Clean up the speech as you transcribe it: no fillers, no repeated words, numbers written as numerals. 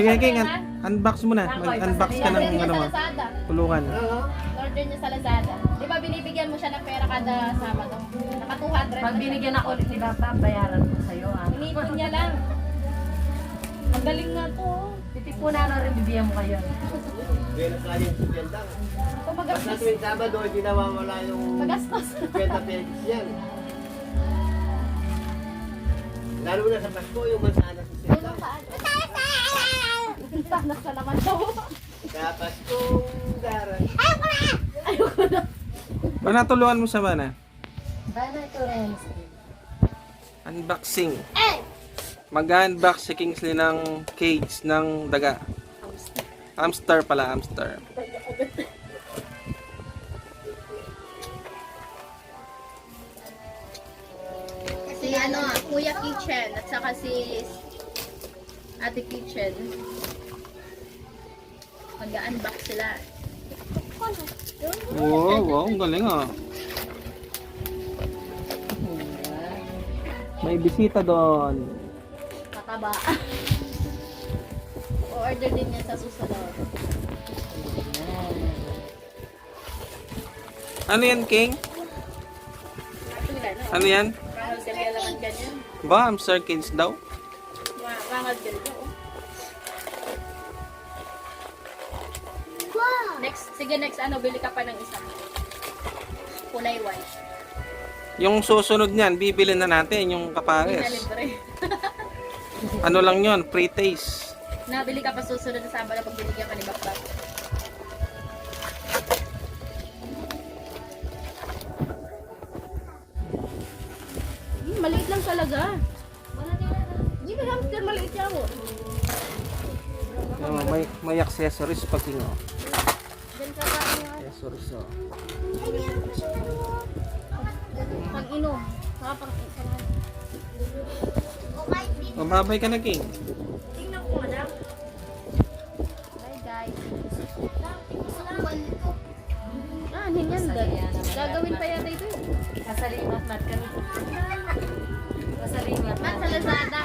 Sige, King, unbox mo na. Unbox ka ng Order niya ano sa mo. Lazada. Tulungan. Order niya sa Lazada. Di ba binibigyan mo siya ng pera kada Sabado? Naka 200. Pag binigyan ako ulit ni Papa, bayaran ko sa'yo. Inipon niya lang. Ang galing nga to. Titipunan na rin, bibigyan mo kayo. Pero sa aling sustenta. Ito Basta magastos. tuwing Sabado, hindi nawawala yung Magastos. 50 pesos yan. Lalo na sa Pasko, yung mansanas sustenta. Tanak na naman daw. Sa Pasko, daran. Ayoko na. O natulungan mo sa bana? Bana ito rin. Unboxing. Mag-unbox si Kingsley ng cage ng daga. Hamster pala, hamster. Si Kuya Kitchen at saka si Ate Kitchen. Mag-unbox sila. Wow, wow, ang galing ah. May bisita doon. Mataba. O-order din niya sa susunod. Ano yan, King? Ano yan? Rangal galga naman ganyan. Ba, hamster cage daw? Rangal galga, oh. Next, sige next bili ka pa ng isa. Kulay white. Yung susunod niyan, bibili na natin yung Hindi na kapares. libre. Ano lang yon, pre-taste. Nabili ka pa susunod na Sabado pag binigyan ka ni Bakbak. Maliit lang talaga. Hindi ba hamster maliit yan mo? Oh, may accessories pa, King. Oh. Diyan ka ba niya? Accessories, oh. Pag inom. Saka pang isahan. Mababay ka na, King. Tingnan ko madam. Bye guys. Yan. Gagawin pa yata ito. Kasalingat mat kami. Kasalingat Mat sa Lazada.